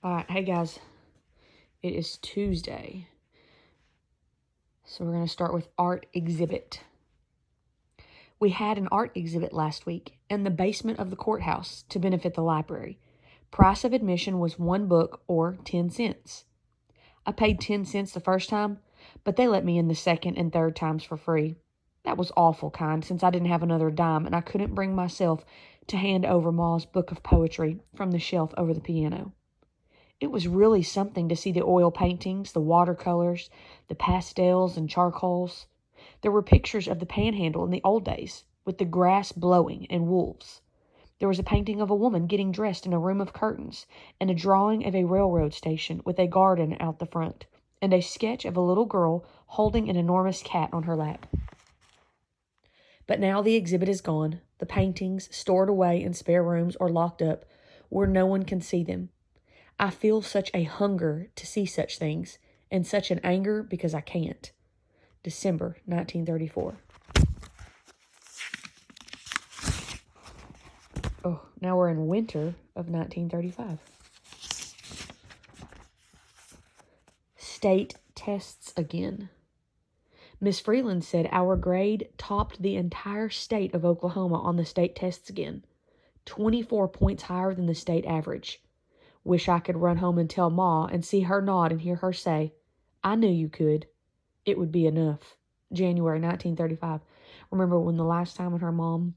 Alright, hey guys, it is Tuesday. So we're going to start with art exhibit. We had an art exhibit last week in the basement of the courthouse to benefit the library. Price of admission was 1 book or 10 cents. I paid 10 cents the first time, but they let me in the second and third times for free. That was awful kind since I didn't have another dime and I couldn't bring myself to hand over Ma's book of poetry from the shelf over the piano. It was really something to see the oil paintings, the watercolors, the pastels and charcoals. There were pictures of the Panhandle in the old days, with the grass blowing and wolves. There was a painting of a woman getting dressed in a room of curtains, and a drawing of a railroad station with a garden out the front, and a sketch of a little girl holding an enormous cat on her lap. But now the exhibit is gone, the paintings stored away in spare rooms or locked up where no one can see them. I feel such a hunger to see such things, and such an anger because I can't. December 1934. Oh, now we're in winter of 1935. State tests again. Miss Freeland said our grade topped the entire state of Oklahoma on the state tests again. 24 points higher than the state average. Wish I could run home and tell Ma and see her nod and hear her say, "I knew you could." It would be enough. January 1935. Remember when the last time when her mom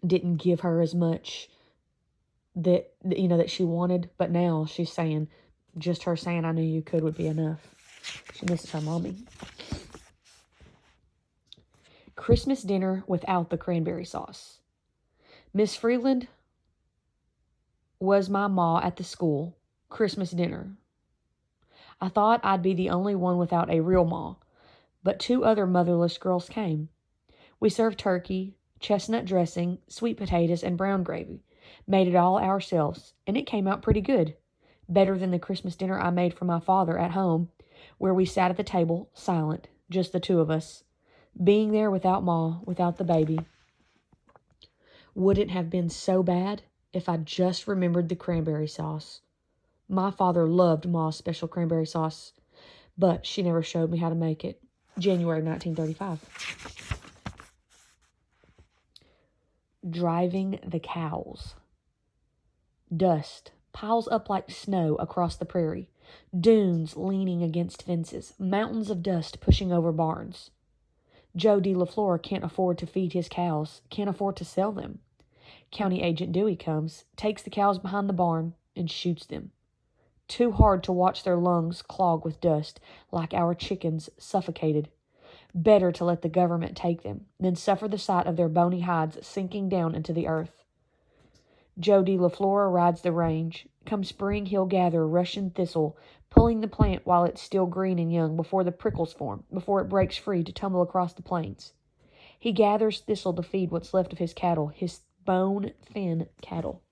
didn't give her as much that she wanted, but now she's saying, just her saying "I knew you could" would be enough. She misses her mommy. Christmas dinner without the cranberry sauce. Miss Freeland was my ma at the school Christmas dinner. I thought I'd be the only one without a real ma, but 2 other motherless girls came. We served turkey, chestnut dressing, sweet potatoes, and brown gravy. Made it all ourselves, and it came out pretty good. Better than the Christmas dinner I made for my father at home, where we sat at the table, silent, just the 2 of us. Being there without Ma, without the baby. Wouldn't have been so bad if I just remembered the cranberry sauce. My father loved Ma's special cranberry sauce, but she never showed me how to make it. January 1935. Driving the cows. Dust piles up like snow across the prairie. Dunes leaning against fences. Mountains of dust pushing over barns. Joe D. LaFleur can't afford to feed his cows, can't afford to sell them. County Agent Dewey comes, takes the cows behind the barn, and shoots them. Too hard to watch their lungs clog with dust, like our chickens suffocated. Better to let the government take them than suffer the sight of their bony hides sinking down into the earth. Joe D. LaFleur rides the range. Come spring, he'll gather Russian thistle, pulling the plant while it's still green and young before the prickles form, before it breaks free to tumble across the plains. He gathers thistle to feed what's left of his cattle, his bone-thin cattle.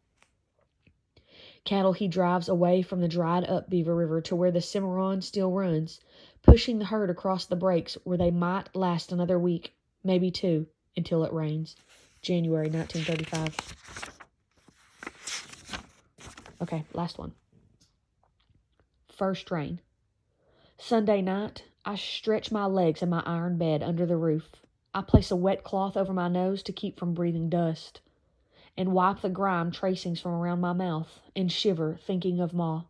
Cattle he drives away from the dried-up Beaver River to where the Cimarron still runs, pushing the herd across the breaks where they might last another week, maybe 2, until it rains. January 1935. Okay, last one. First rain. Sunday night, I stretch my legs in my iron bed under the roof. I place a wet cloth over my nose to keep from breathing dust, and wipe the grime tracings from around my mouth, and shiver, thinking of Ma.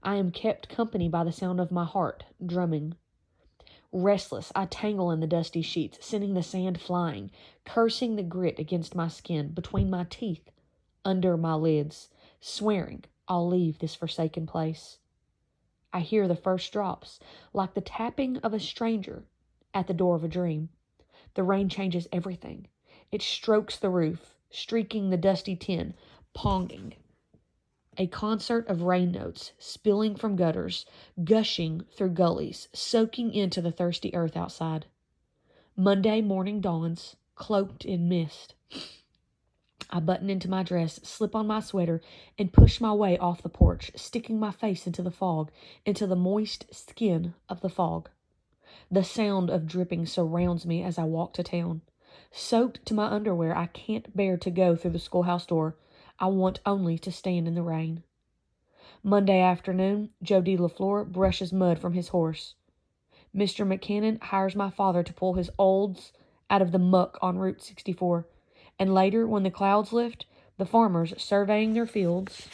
I am kept company by the sound of my heart drumming. Restless, I tangle in the dusty sheets, sending the sand flying, cursing the grit against my skin, between my teeth, under my lids, swearing I'll leave this forsaken place. I hear the first drops, like the tapping of a stranger at the door of a dream. The rain changes everything. It strokes the roof, streaking the dusty tin, ponging. A concert of rain notes, spilling from gutters, gushing through gullies, soaking into the thirsty earth outside. Monday morning dawns, cloaked in mist. I button into my dress, slip on my sweater, and push my way off the porch, sticking my face into the fog, into the moist skin of the fog. The sound of dripping surrounds me as I walk to town. Soaked to my underwear, I can't bear to go through the schoolhouse door. I want only to stand in the rain. Monday afternoon, Joe D. LaFleur brushes mud from his horse. Mr. McKinnon hires my father to pull his olds out of the muck on Route 64. And later, when the clouds lift, the farmers surveying their fields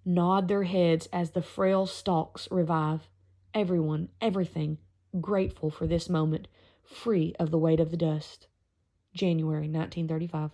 nod their heads as the frail stalks revive. Everyone, everything, grateful for this moment, free of the weight of the dust. January 1935.